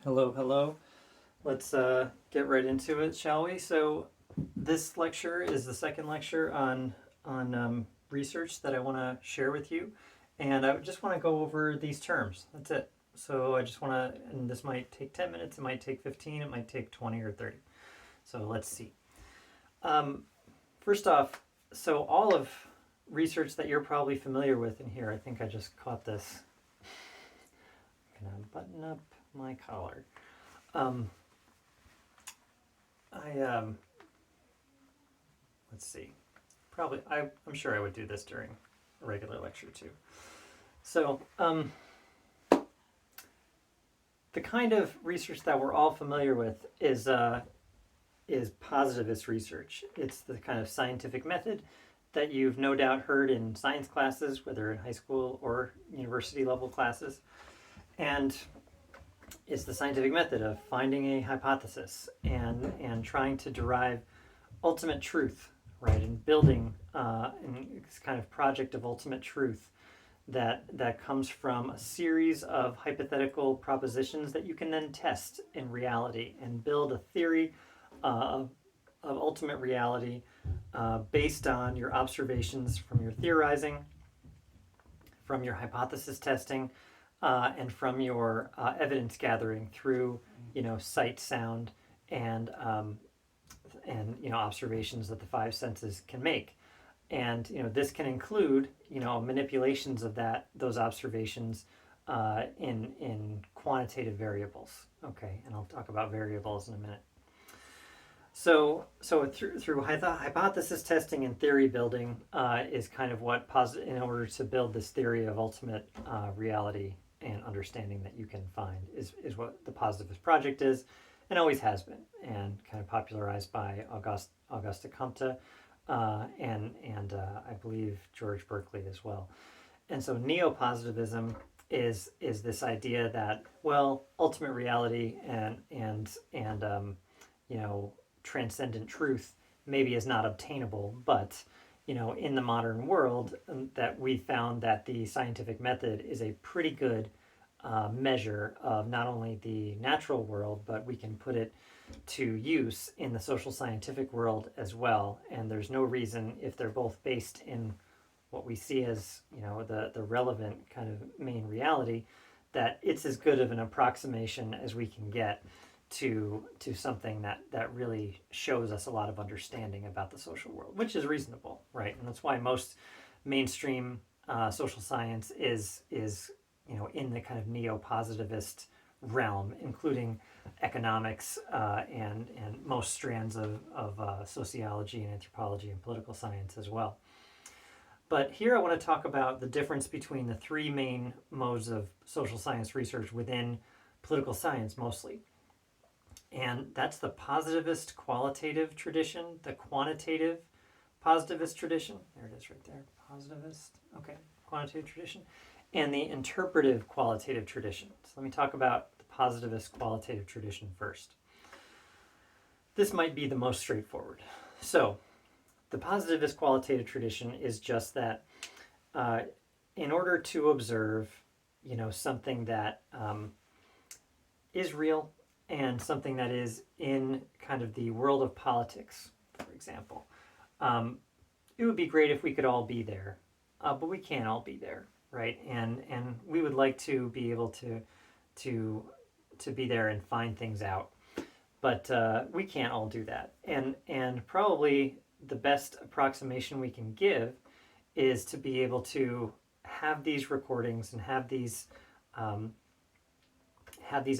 Hello, hello. Let's get right into it, shall we? So, this lecture is the second lecture on research that I want to share with you, and I just want to go over these terms. That's it. So I just want to, and this might take 10 minutes, it might take 15, it might take 20 or 30. So let's see. First off, so all of research that you're probably familiar with in here, I think I just caught this. I'm gonna button up my collar. Um, let's see. Probably, I'm sure I would do this during a regular lecture too. So, the kind of research that we're all familiar with is positivist research. It's the kind of scientific method that you've no doubt heard in science classes, whether in high school or university level classes. And it's the scientific method of finding a hypothesis and trying to derive ultimate truth, right? And building this kind of project of ultimate truth that comes from a series of hypothetical propositions that you can then test in reality and build a theory of ultimate reality based on your observations from your theorizing, from your hypothesis testing, and from your evidence gathering through, sight, sound, and observations that the five senses can make. And this can include manipulations of those observations in quantitative variables. Okay, and I'll talk about variables in a minute. So through hypothesis testing and theory building is kind of what in order to build this theory of ultimate reality and understanding that you can find is what the positivist project is, and always has been, and kind of popularized by Auguste Comte and I believe George Berkeley as well. And so neo-positivism is this idea that, well, ultimate reality and transcendent truth maybe is not obtainable, but in the modern world, that we found that the scientific method is a pretty good measure of not only the natural world, but we can put it to use in the social scientific world as well. And there's no reason, if they're both based in what we see as the relevant kind of main reality, that it's as good of an approximation as we can get to something that really shows us a lot of understanding about the social world, which is reasonable, right? And that's why most mainstream social science is in the kind of neo-positivist realm, including economics and most strands of sociology and anthropology and political science as well. But here I want to talk about the difference between the three main modes of social science research within political science mostly. And that's the positivist qualitative tradition, the quantitative positivist tradition. There it is right there, positivist, okay, quantitative tradition, and the interpretive qualitative tradition. So let me talk about the positivist qualitative tradition first. This might be the most straightforward. So the positivist qualitative tradition is just that in order to observe, something that is real and something that is in kind of the world of politics, for example, it would be great if we could all be there, but we can't all be there, right? And we would like to be able to be there and find things out, but we can't all do that. And probably the best approximation we can give is to be able to have these recordings and have these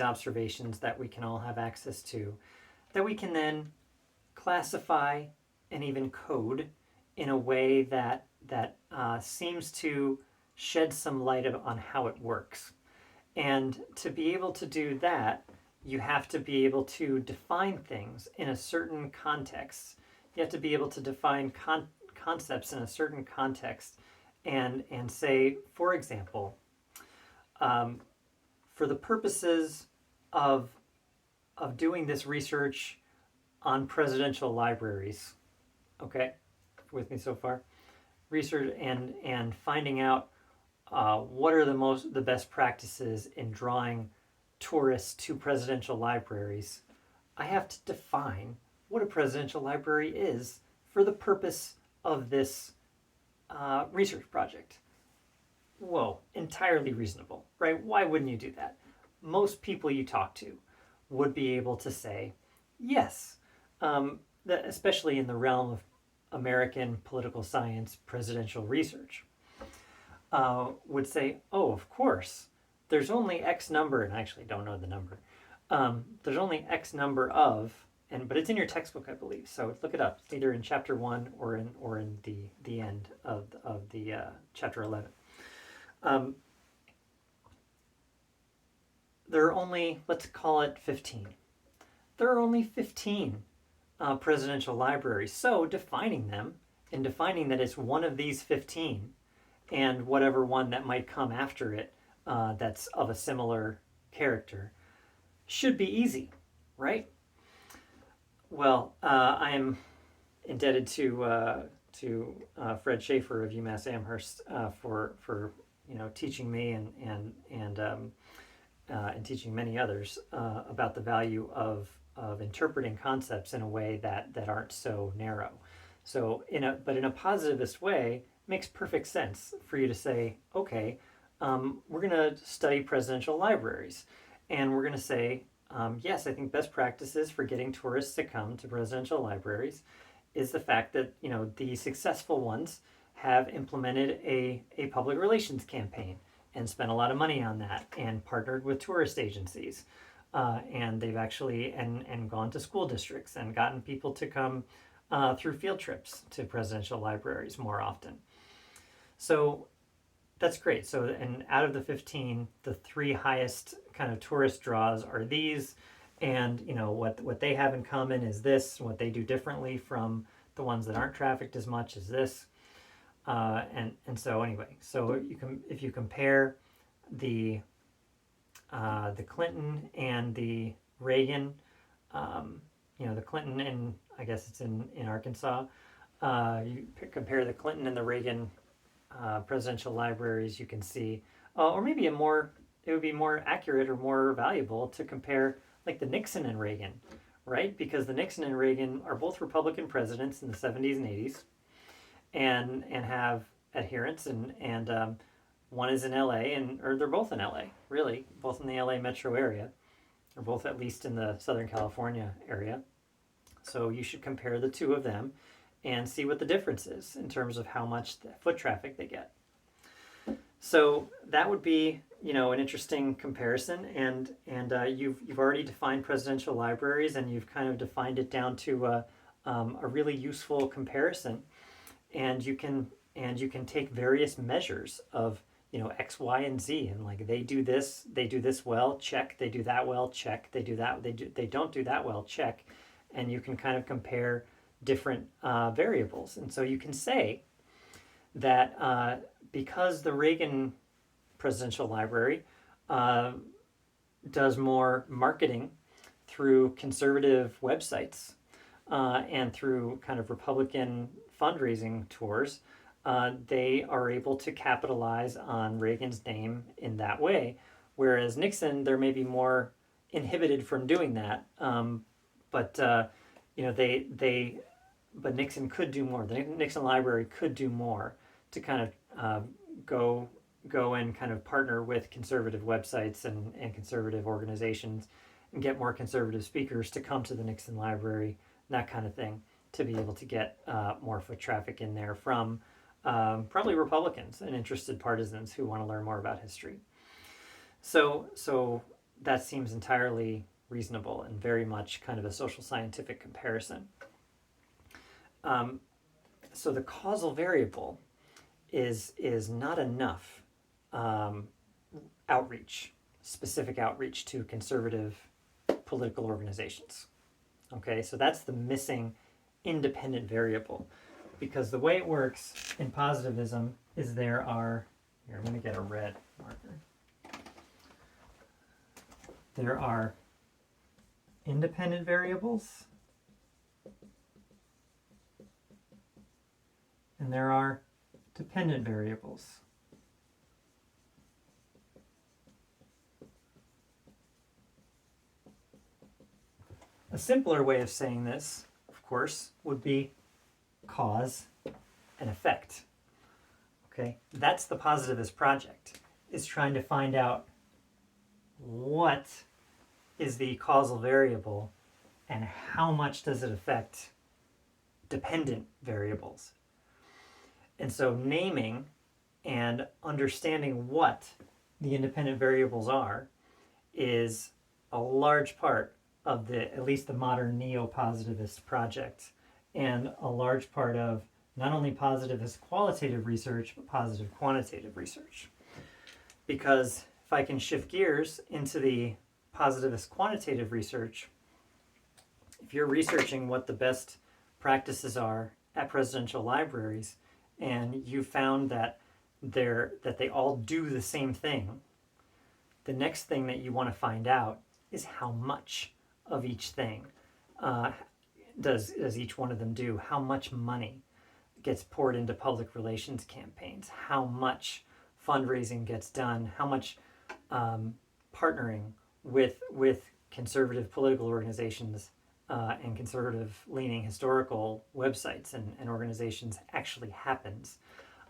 observations that we can all have access to, that we can then classify and even code in a way that seems to shed some light on how it works. And to be able to do that, you have to be able to define things in a certain context. You have to be able to define concepts in a certain context and say, for example, for the purposes of doing this research on presidential libraries, okay, with me so far, research and finding out what are the best practices in drawing tourists to presidential libraries, I have to define what a presidential library is for the purpose of this research project. Whoa, entirely reasonable, right? Why wouldn't you do that? Most people you talk to would be able to say, yes, especially in the realm of American political science presidential research, would say, oh, of course, there's only X number, and I actually don't know the number. There's only X number of, but it's in your textbook, I believe. So look it up. It's either in chapter 1 or in the end of the chapter 11. There are only, let's call it 15. There are only 15 presidential libraries. So defining them and defining that it's one of these 15 and whatever one that might come after it that's of a similar character should be easy, right? Well, I am indebted to Fred Schaefer of UMass Amherst for teaching me and teaching many others about the value of interpreting concepts in a way that aren't so narrow. So in a positivist way, it makes perfect sense for you to say, okay, we're going to study presidential libraries, and we're going to say, yes, I think best practices for getting tourists to come to presidential libraries is the fact that the successful ones have implemented a public relations campaign and spent a lot of money on that and partnered with tourist agencies. And they've actually and gone to school districts and gotten people to come through field trips to presidential libraries more often. So that's great. So, and out of the 15, the 3 highest kind of tourist draws are these, and what they have in common is this. What they do differently from the ones that aren't trafficked as much is this. And so anyway, so if you compare the Clinton and the Reagan, the Clinton and I guess it's in Arkansas. You compare the Clinton and the Reagan presidential libraries, you can see, or maybe it would be more accurate or more valuable to compare like the Nixon and Reagan, right? Because the Nixon and Reagan are both Republican presidents in the 70s and 80s, and have adherents, and one is in LA, or they're both in LA, really, both in the LA metro area, or both at least in the Southern California area. So you should compare the two of them and see what the difference is in terms of how much foot traffic they get. So that would be, an interesting comparison, and you've already defined presidential libraries, and you've kind of defined it down to a really useful comparison, and you can take various measures of X, Y, and Z, and like they do this well, check. They do that well, check. They do that. They don't do that well, check. And you can kind of compare different variables, and so you can say that because the Reagan Presidential Library does more marketing through conservative websites and through kind of Republican fundraising tours, they are able to capitalize on Reagan's name in that way. Whereas Nixon, they're maybe more inhibited from doing that. But Nixon could do more. The Nixon Library could do more to kind of go and kind of partner with conservative websites and conservative organizations and get more conservative speakers to come to the Nixon Library, that kind of thing, to be able to get more foot traffic in there from probably Republicans and interested partisans who want to learn more about history. So that seems entirely reasonable and very much kind of a social scientific comparison. So the causal variable is not enough specific outreach to conservative political organizations. Okay, so that's the missing independent variable, because the way it works in positivism is here, I'm going to get a red marker. There are independent variables and there are dependent variables. A simpler way of saying this, of course, would be cause and effect. Okay, that's the positivist project, is trying to find out what is the causal variable and how much does it affect dependent variables. And so naming and understanding what the independent variables are is a large part of at least the modern neo-positivist project, and a large part of not only positivist qualitative research, but positive quantitative research. Because if I can shift gears into the positivist quantitative research, if you're researching what the best practices are at presidential libraries, and you found that they all do the same thing, the next thing that you want to find out is how much of each thing does each one of them do. How much money gets poured into public relations campaigns? How much fundraising gets done? How much partnering with conservative political organizations and conservative-leaning historical websites and organizations actually happens?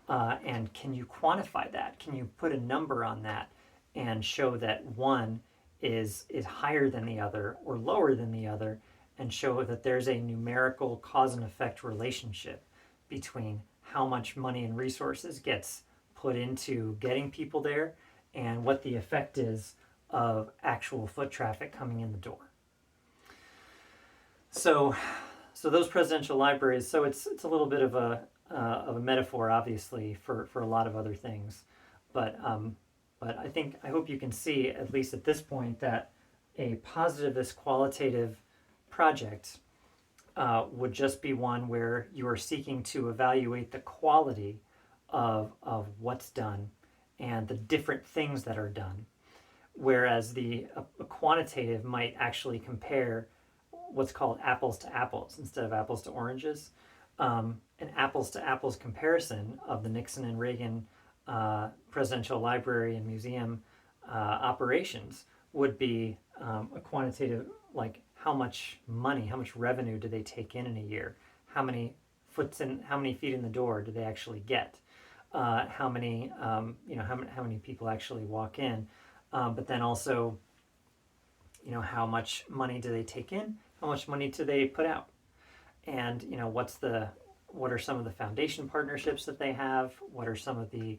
And can you quantify that? Can you put a number on that and show that one is higher than the other or lower than the other, and show that there's a numerical cause and effect relationship between how much money and resources gets put into getting people there and what the effect is of actual foot traffic coming in the door. So those presidential libraries, so it's a little bit of a metaphor, obviously, for a lot of other things, but I hope you can see, at least at this point, that a positivist qualitative project would just be one where you are seeking to evaluate the quality of what's done and the different things that are done, whereas a quantitative might actually compare what's called apples to apples instead of apples to oranges. An apples to apples comparison of the Nixon and Reagan presidential library and museum operations would be a quantitative, like how much money, how much revenue do they take in a year? How many feet in the door do they actually get? How many people actually walk in? But then also, how much money do they take in? How much money do they put out? And what are some of the foundation partnerships that they have? What are some of the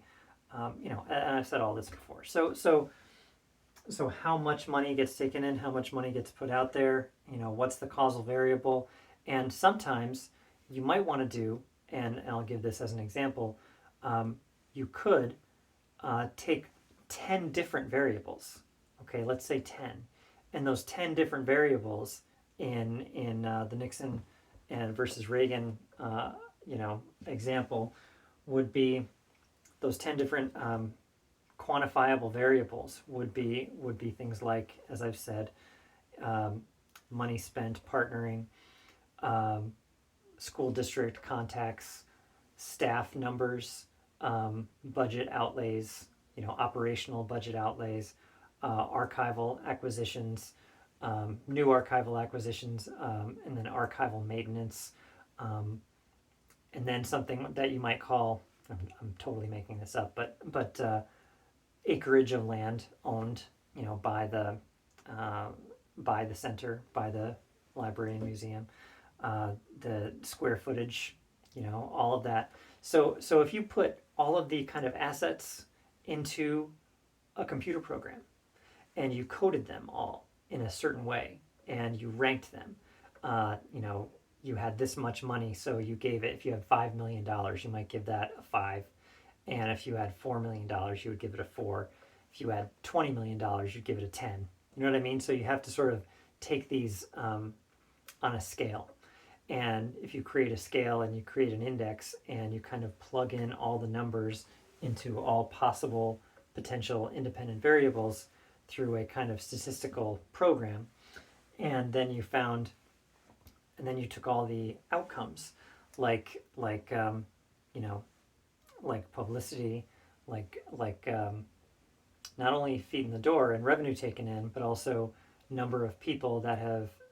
and I've said all this before. So how much money gets taken in? How much money gets put out there? What's the causal variable? And sometimes you might want to do, and I'll give this as an example. You could take 10 different variables. Okay, let's say 10, and those 10 different variables in the Nixon and versus Reagan example would be those 10 different quantifiable variables would be things like, as I've said, money spent partnering, school district contacts, staff numbers, budget outlays, operational budget outlays, archival acquisitions, new archival acquisitions, and then archival maintenance, and then something that you might call, I'm totally making this up, but acreage of land owned, by the center, by the library and museum, the square footage, all of that. So if you put all of the kind of assets into a computer program and you coded them all in a certain way and you ranked them, you had this much money, so you gave it, if you had $5 million, you might give that a 5. And if you had $4 million, you would give it a 4. If you had $20 million, you'd give it a 10. You know what I mean? So you have to sort of take these on a scale. And if you create a scale and you create an index and you kind of plug in all the numbers into all possible potential independent variables through a kind of statistical program, and then you took all the outcomes, like publicity, not only feet in the door and revenue taken in, but also number of people that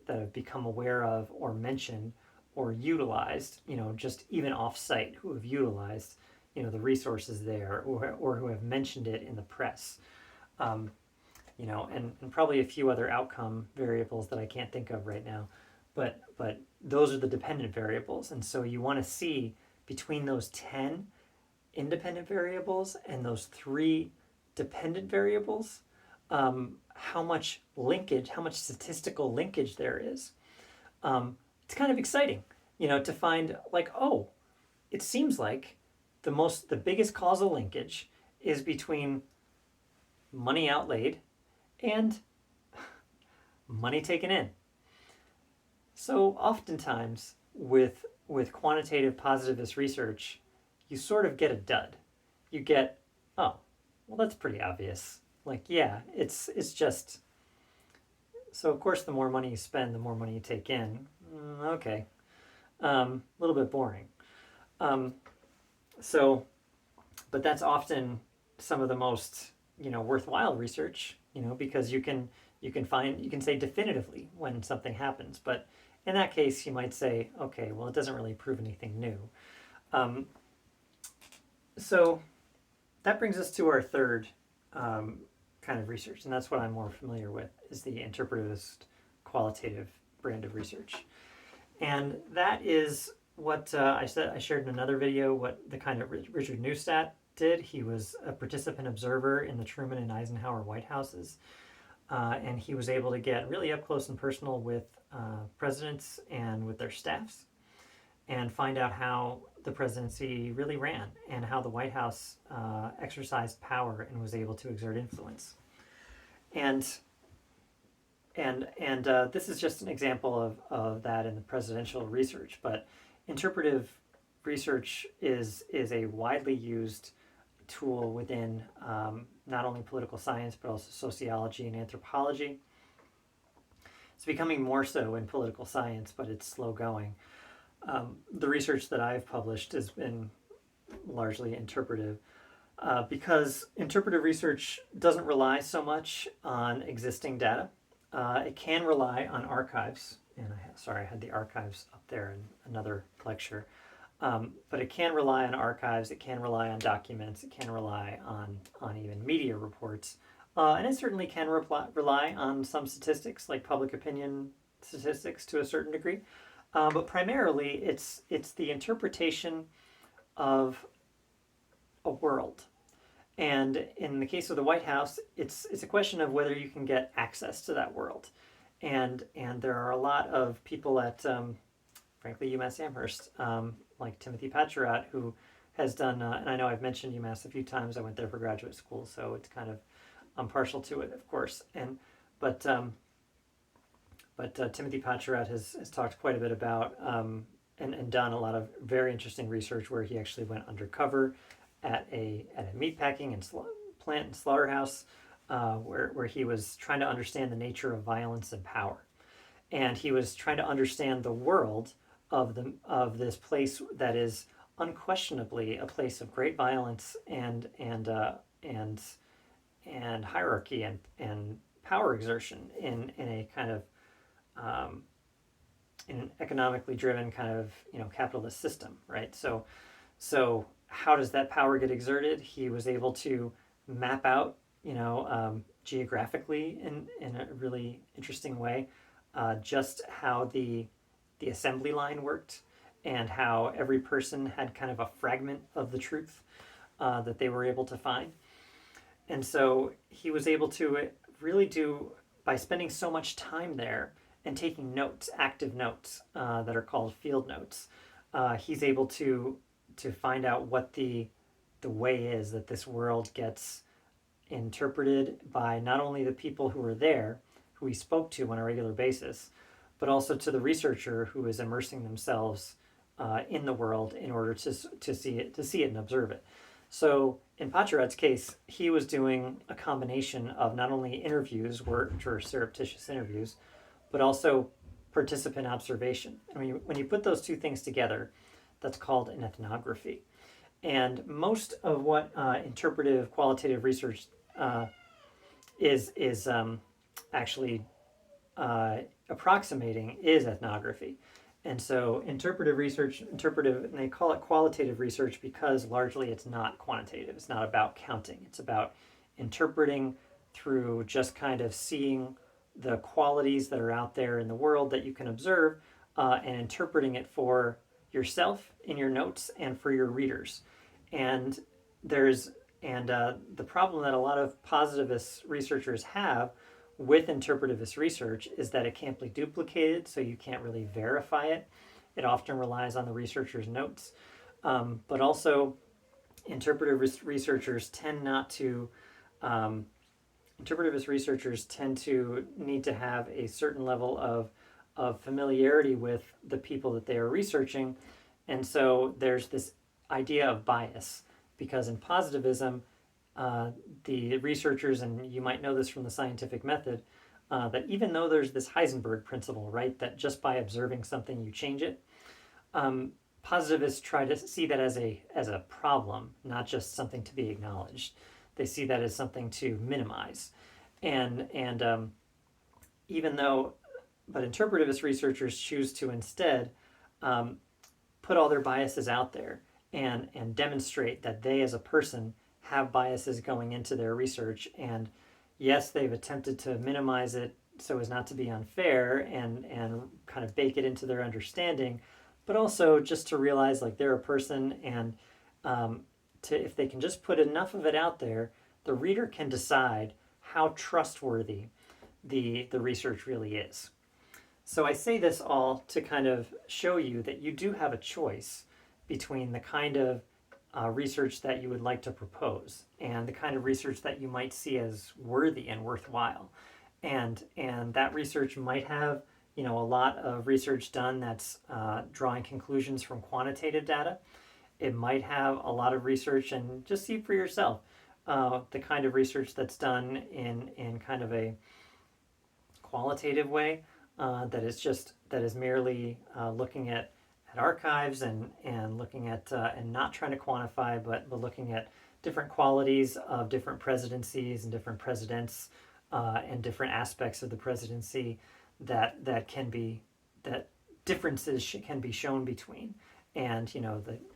that have become aware of or mentioned or utilized, just even off-site, who have utilized, the resources there, or who have mentioned it in the press. Um, and probably a few other outcome variables that I can't think of right now, but those are the dependent variables. And so you want to see between those 10 independent variables and those 3 dependent variables, how much linkage, how much statistical linkage there is. It's kind of exciting, to find like, oh, it seems like the biggest causal linkage is between money outlaid and money taken in. So oftentimes with quantitative positivist research, you sort of get a dud. You get, oh, well, that's pretty obvious. Like, yeah, it's just, so of course the more money you spend, the more money you take in. Okay, a little bit boring. So, but that's often some of the most worthwhile research, because you can say definitively when something happens. But in that case, you might say, okay, well, it doesn't really prove anything new. So that brings us to our third kind of research, and that's what I'm more familiar with, is the interpretivist qualitative brand of research. And that is what I shared in another video, what the kind of Richard Neustadt did. He was a participant observer in the Truman and Eisenhower White Houses, and he was able to get really up close and personal with presidents and with their staffs, and find out how the presidency really ran and how the White House exercised power and was able to exert influence. And this is just an example of that in the presidential research. But interpretive research is a widely used tool within not only political science but also sociology and anthropology. It's becoming more so in political science, but it's slow going. The research that I've published has been largely interpretive, because interpretive research doesn't rely so much on existing data. It can rely on archives, and I had the archives up there in another lecture, but it can rely on archives, it can rely on documents, it can rely on even media reports, and it certainly can rely on some statistics, like public opinion statistics to a certain degree. But primarily, it's the interpretation of a world, and in the case of the White House, it's a question of whether you can get access to that world, and there are a lot of people at, frankly, UMass Amherst, like Timothy Pacharat, who has done, and I know I've mentioned UMass a few times. I went there for graduate school, so it's kind of, I'm partial to it, of course, but Timothy Pacharat has talked quite a bit about and done a lot of very interesting research where he actually went undercover at a meatpacking and plant and slaughterhouse, where he was trying to understand the nature of violence and power, and he was trying to understand the world of this place that is unquestionably a place of great violence and hierarchy and power exertion in a kind of in an economically driven kind of capitalist system, right? So how does that power get exerted? He was able to map out geographically in a really interesting way, just how the assembly line worked, and how every person had kind of a fragment of the truth that they were able to find. And so he was able to really do, by spending so much time there and taking notes, active notes that are called field notes, he's able to find out what the way is that this world gets interpreted by not only the people who are there, who he spoke to on a regular basis, but also to the researcher who is immersing themselves in the world in order to see it and observe it. So in Pacharat's case, he was doing a combination of not only interviews, which were surreptitious interviews, but also participant observation. And when you put those two things together, that's called an ethnography. And most of what interpretive qualitative research is actually approximating is ethnography. And so interpretive research, and they call it qualitative research because largely it's not quantitative. It's not about counting. It's about interpreting through just kind of seeing the qualities that are out there in the world that you can observe, and interpreting it for yourself in your notes and for your readers. And there's the problem that a lot of positivist researchers have with interpretivist research is that it can't be duplicated, so you can't really verify it. It often relies on the researcher's notes, but also interpretive researchers tend not to. Interpretivist researchers tend to need to have a certain level of familiarity with the people that they are researching, and so there's this idea of bias because in positivism, the researchers, and you might know this from the scientific method, that even though there's this Heisenberg principle, right, that just by observing something you change it, positivists try to see that as a problem, not just something to be acknowledged. They see that as something to minimize, and even though, but interpretivist researchers choose to instead put all their biases out there and demonstrate that they as a person have biases going into their research. And yes, they've attempted to minimize it so as not to be unfair and kind of bake it into their understanding, but also just to realize like they're a person, and if they can just put enough of it out there, the reader can decide how trustworthy the research really is. So I say this all to kind of show you that you do have a choice between the kind of research that you would like to propose and the kind of research that you might see as worthy and worthwhile. And that research might have, a lot of research done that's drawing conclusions from quantitative data. It might have a lot of research, and just see for yourself the kind of research that's done in kind of a qualitative way, that is merely looking at archives and looking at and not trying to quantify, but looking at different qualities of different presidencies and different presidents, and different aspects of the presidency that differences can be shown between. And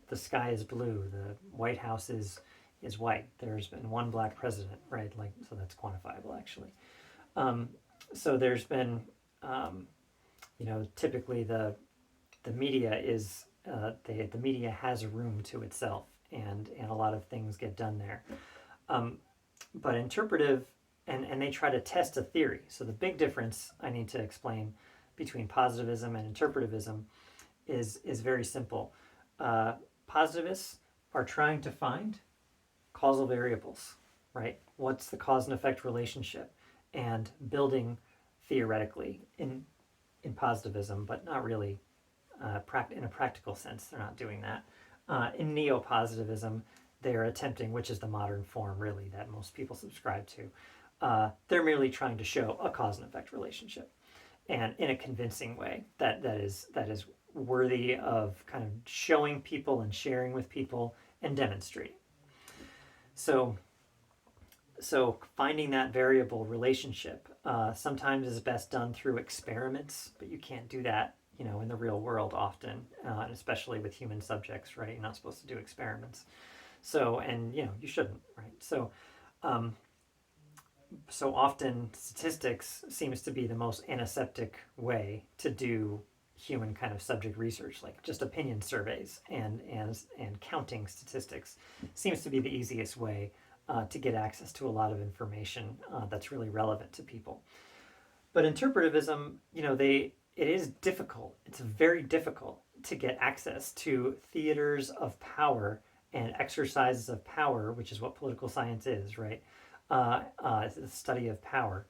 the sky is blue, the White House is white. There's been one black president, right? So that's quantifiable actually. So there's been typically the media is the media has a room to itself, and a lot of things get done there. But interpretive, and they try to test a theory. So the big difference I need to explain between positivism and interpretivism is very simple. Positivists are trying to find causal variables, right? What's the cause and effect relationship, and building theoretically in positivism, but not really in a practical sense. They're not doing that. In neo-positivism, they're attempting, which is the modern form really that most people subscribe to, they're merely trying to show a cause and effect relationship, and in a convincing way that is worthy of kind of showing people and sharing with people and demonstrating. So finding that variable relationship sometimes is best done through experiments, but you can't do that, in the real world often, and especially with human subjects, right? You're not supposed to do experiments. So, and you shouldn't, right? So often statistics seems to be the most antiseptic way to do human kind of subject research, like just opinion surveys and counting statistics seems to be the easiest way to get access to a lot of information that's really relevant to people. But interpretivism, it is difficult. It's very difficult to get access to theaters of power and exercises of power, which is what political science is, right? It's the study of power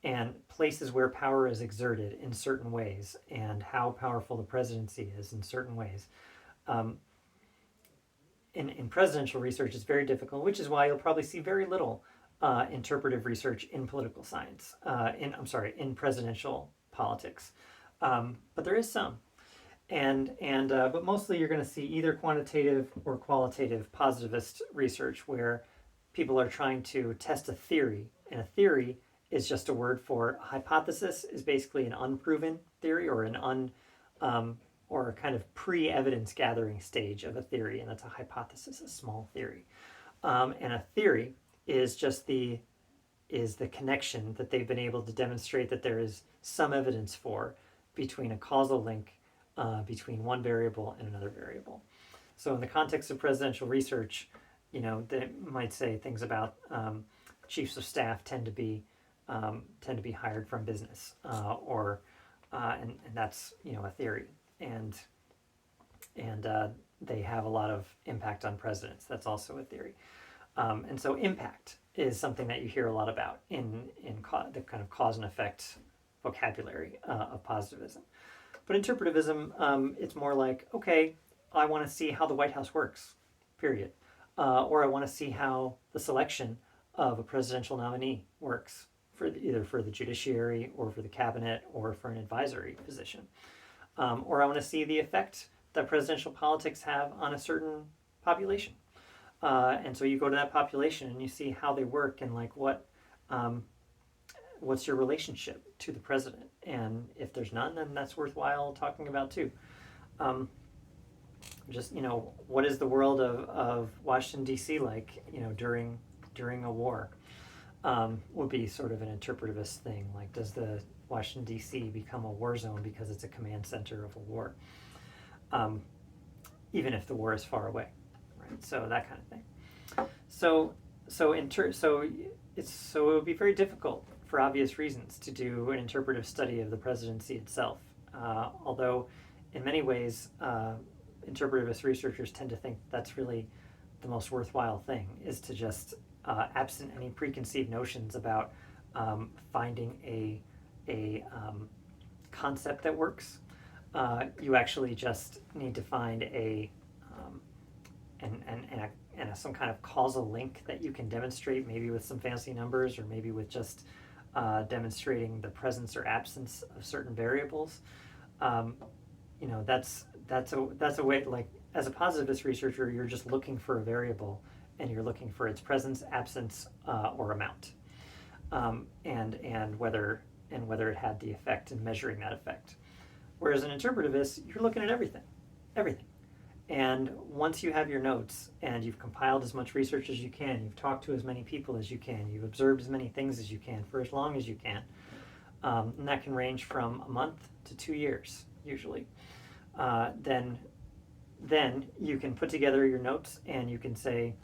and places where power is exerted in certain ways and how powerful the presidency is in certain ways. In presidential research, it's very difficult, which is why you'll probably see very little interpretive research in political science, in presidential politics. But there is some. But mostly you're going to see either quantitative or qualitative positivist research where people are trying to test a theory, and a theory is just a word for hypothesis, is basically an unproven theory or or a kind of pre-evidence gathering stage of a theory, and that's a hypothesis, a small theory. And a theory is just the connection that they've been able to demonstrate that there is some evidence for between a causal link between one variable and another variable. So in the context of presidential research, they might say things about chiefs of staff tend to be hired from business, and that's a theory, and they have a lot of impact on presidents. That's also a theory, and so impact is something that you hear a lot about in the kind of cause and effect vocabulary of positivism. But interpretivism, it's more like, okay, I want to see how the White House works, period. Or I want to see how the selection of a presidential nominee works, either for the judiciary or for the cabinet or for an advisory position. Or I want to see the effect that presidential politics have on a certain population. And so you go to that population and you see how they work and like what's your relationship to the president. And if there's none, then that's worthwhile talking about too. What is the world of Washington, D.C. like, during a war? Would be sort of an interpretivist thing. Like, does the Washington, D.C. become a war zone because it's a command center of a war? Even if the war is far away, right? So that kind of thing. So it would be very difficult for obvious reasons to do an interpretive study of the presidency itself. Although in many ways, interpretivist researchers tend to think that's really the most worthwhile thing, is to just, absent any preconceived notions about finding a concept that works, you actually just need to find some kind of causal link that you can demonstrate, maybe with some fancy numbers, or maybe with just demonstrating the presence or absence of certain variables. That's a way, like, as a positivist researcher, you're just looking for a variable and you're looking for its presence, absence, or amount, and whether it had the effect, and measuring that effect. Whereas an interpretivist, you're looking at everything. And once you have your notes and you've compiled as much research as you can, you've talked to as many people as you can, you've observed as many things as you can for as long as you can, and that can range from a month to 2 years usually, then you can put together your notes and you can say,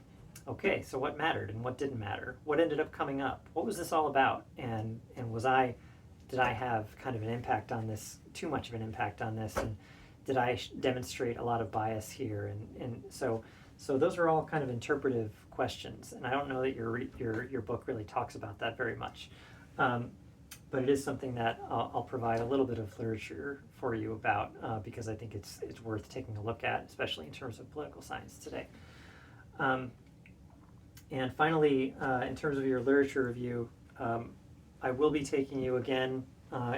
okay, so what mattered and what didn't matter? What ended up coming up? What was this all about? And did I have kind of an impact on this, too much of an impact on this? And did I demonstrate a lot of bias here? And so those are all kind of interpretive questions. And I don't know that your book really talks about that very much. But it is something that I'll provide a little bit of literature for you about, because I think it's worth taking a look at, especially in terms of political science today. And finally, in terms of your literature review, I will be taking you again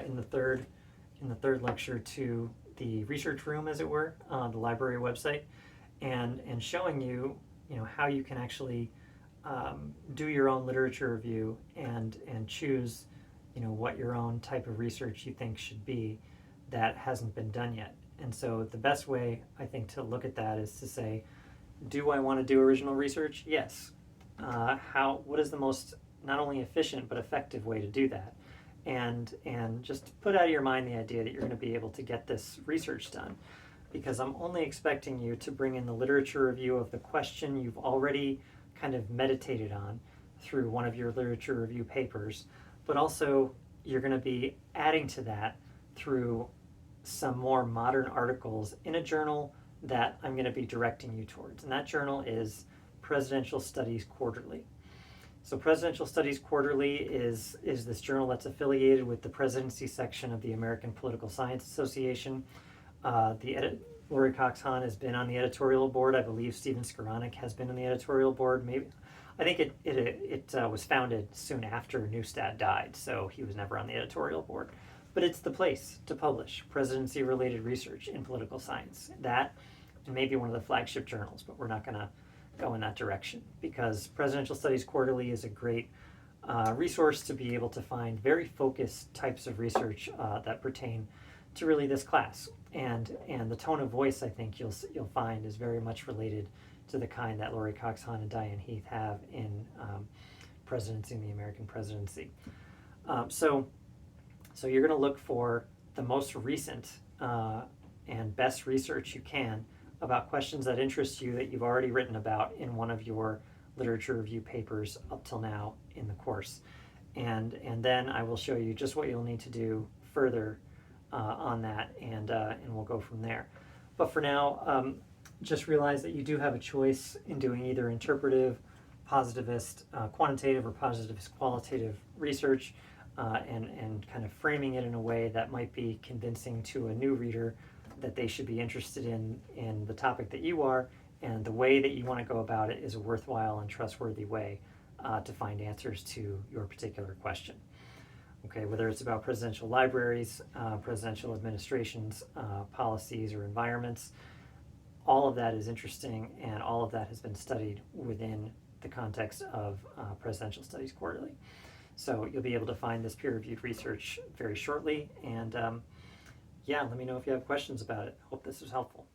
in the third lecture to the research room, as it were, on the library website, and showing you, how you can actually do your own literature review and choose, what your own type of research you think should be that hasn't been done yet. And so the best way, I think, to look at that is to say, do I want to do original research? Yes. What is the most not only efficient but effective way to do that? And just put out of your mind the idea that you're going to be able to get this research done, because I'm only expecting you to bring in the literature review of the question you've already kind of meditated on through one of your literature review papers, but also you're going to be adding to that through some more modern articles in a journal that I'm going to be directing you towards. And that journal is Presidential Studies Quarterly. So Presidential Studies Quarterly is this journal that's affiliated with the Presidency section of the American Political Science Association. Lori Cox-Hahn has been on the editorial board. I believe Stephen Skowronek has been on the editorial board. I think it was founded soon after Neustadt died, so he was never on the editorial board. But it's the place to publish presidency-related research in political science. That, and maybe one of the flagship journals, but we're not going to go in that direction, because Presidential Studies Quarterly is a great resource to be able to find very focused types of research that pertain to really this class. And the tone of voice, I think you'll find, is very much related to the kind that Laurie Cox-Hahn and Diane Heath have in Presidency and the American Presidency. So you're going to look for the most recent and best research you can about questions that interest you that you've already written about in one of your literature review papers up till now in the course. And then I will show you just what you'll need to do further on that, and we'll go from there. But for now, just realize that you do have a choice in doing either interpretive, positivist, quantitative, or positivist qualitative research, and kind of framing it in a way that might be convincing to a new reader that they should be interested in the topic that you are, and the way that you want to go about it is a worthwhile and trustworthy way to find answers to your particular question. Okay, whether it's about presidential libraries, presidential administrations, policies, or environments, all of that is interesting, and all of that has been studied within the context of Presidential Studies Quarterly. So you'll be able to find this peer-reviewed research very shortly, and yeah, let me know if you have questions about it. Hope this was helpful.